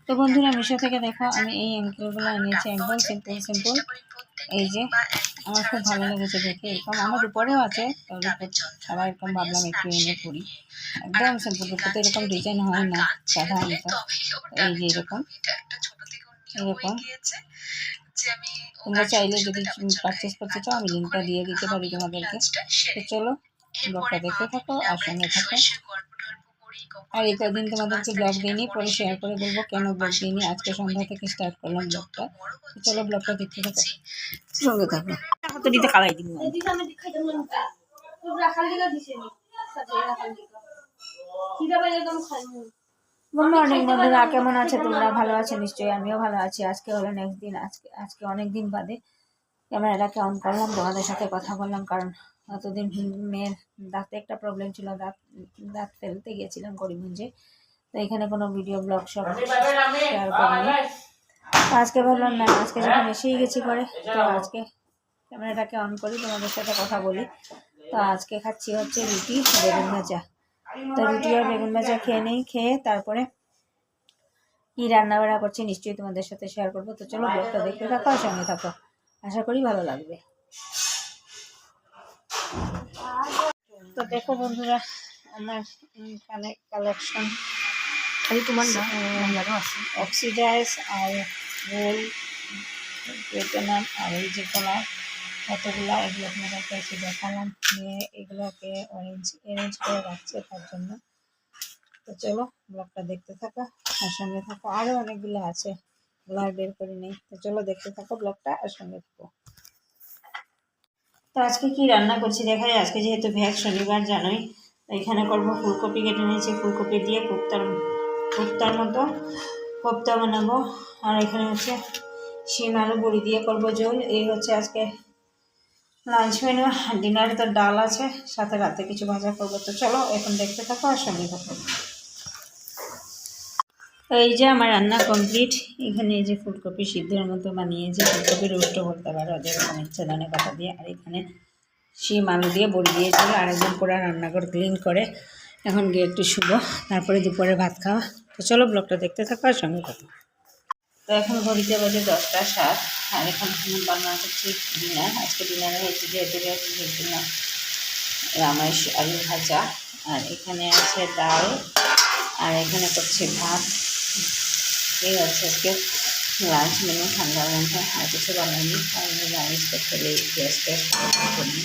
তো বন্ধুরা মিশো থেকে দেখো আমি এই অ্যাঙ্কেলগুলো এনেছি, একদম সিম্পল সিম্পল। এই যে আমার খুব ভালো লেগেছে দেখে, এরকম আমার উপরেও আছে, সারা এরকম ভাবলাম একটু এনে পড়ি। একদম সিম্পল, উপরে তো এরকম ডিজাইন হয় না সাধারণত। এই যে এরকম এরকম তোমরা চাইলে যদি পারচেস করতে চাও আমি লিঙ্কটা দিয়ে দিতে পারি তোমাদেরকে। তো চলো ব্লগটা দেখতে থাকো আর সঙ্গে থাকো। আর এই কদিন তোমাদেরকে ব্লগ দিইনি, পরে শেয়ার করে বলবো কেন ব্লগ দিইনি। আজকে সন্ধ্যা থেকে স্টার্ট করলাম ব্লগটা। তো চলো ব্লগটা দেখতে থাকো, সঙ্গে থাকো। তো দিতে খালাই দিব গুড মর্নিং বন্ধুরা, কেমন আছে তোমরা? ভালো আছে নিশ্চয়ই, আমিও ভালো আছি। আজকে হলো নেক্সট দিন, আজকে অনেক দিন বাদে ক্যামেরাটাকে অন করলাম, তোমাদের সাথে কথা বললাম। কারণ এতদিন মেয়ের দাঁতে একটা প্রবলেম ছিল, দাঁত ফেলতে গিয়েছিলাম করিমগঞ্জে। তো এখানে কোনো ভিডিও ব্লগ সব শেয়ার করিনি। আজকে বললাম না, আজকে যখন এসেই গেছি পরে, তো আজকে ক্যামেরাটাকে অন করি, তোমাদের সাথে কথা বলি। তো আজকে খাচ্ছি হচ্ছে রুটি বেগুন ভাজা। তো রুটি আর বেগুন ভাজা খেয়ে নেই, খেয়ে তারপরে কি রান্না বান্না করছি নিশ্চয়ই তোমাদের সাথে শেয়ার করবো। তো চলো ব্লগটা দেখতে থাকো আর সঙ্গে থাকো, আশা করি ভালো লাগবে। তো দেখো বন্ধুরা আমার কালেকশন খালি তোমার না অক্সিডাইজ আর রোল ভিয়েতনাম আর এই যে কলার কতগুলো, এগুলো তোমাদেরকে এসে দেখালাম। নিয়ে এগুলোকে অ্যারেঞ্জ করে রাখছে তার জন্য। তো চলো ব্লগটা দেখতে থাকো আর সঙ্গে থাকো, আরও অনেকগুলো আছে, ওগুলো আর বের করে নেই। তো চলো দেখতে থাকো ব্লগটা আর সঙ্গে থাকো। তো আজকে কি রান্না করছি দেখাই। আজকে যেহেতু ভ্যাজ শনিবার জানোই, এখানে করবো ফুলকপি কেটে নিয়েছি, ফুলকপি দিয়ে কোপ্তার মতো কোপ্তা বানাবো। আর এখানে হচ্ছে শিম আলু বড়ি দিয়ে করবো ঝোল। এই হচ্ছে আজকে লাঞ্চ মেনু। ডিনারে তো ডাল আছে, সাথে রাতে কিছু ভাজা করবো। তো চলো এখন দেখতে থাকো আর সঙ্গে থাকো। এই যে আমার রান্না কমপ্লিট। এখানে এই যে ফুলকপি সিদ্ধের মতো বানিয়েছি, ফুলকপি রোস্টও করতে পারো যেরকম ইচ্ছে ধনে পাতা দিয়ে। আর এখানে শিম আলু দিয়ে বড়ি দিয়েছিল। আর একদম পুরো রান্নাঘর ক্লিন করে এখন গিয়ে একটু শুবো, তারপরে দুপুরে ভাত খাওয়া। তো চলো ব্লগটা দেখতে থাকো আর সঙ্গে থাকো। তো এখন ঘড়িতে বাজে 10টা 7, আর এখন রান্না করছি ডিনার। আজকে ডিনারে হচ্ছে যেহেতু জন্য রামেশ আলু ভাজা, আর এখানে আছে ডাল, আর এখানে করছে ভাত। এই হচ্ছে আজকে লাঞ্চ মেনু ঠান্ডার মধ্যে। আর কিছু বানাইনি, কারণ রাইস তো খেলে গ্যাস করি।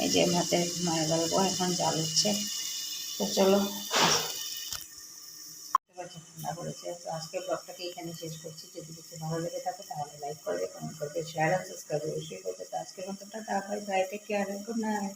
এই যে ভাতের মায়ের গল্প এখন জাল হচ্ছে। তো চলো ঠান্ডা করেছে। তো আজকে ব্লগটাকে এখানে শেষ করছি। যদি কিছু ভালো লেগে থাকে তাহলে লাইক করবে, কমেন্ট করবে, শেয়ার আর সাবস্ক্রাইব অবশ্যই করবে। তো আজকের মতো tata, bye bye, take care, good night.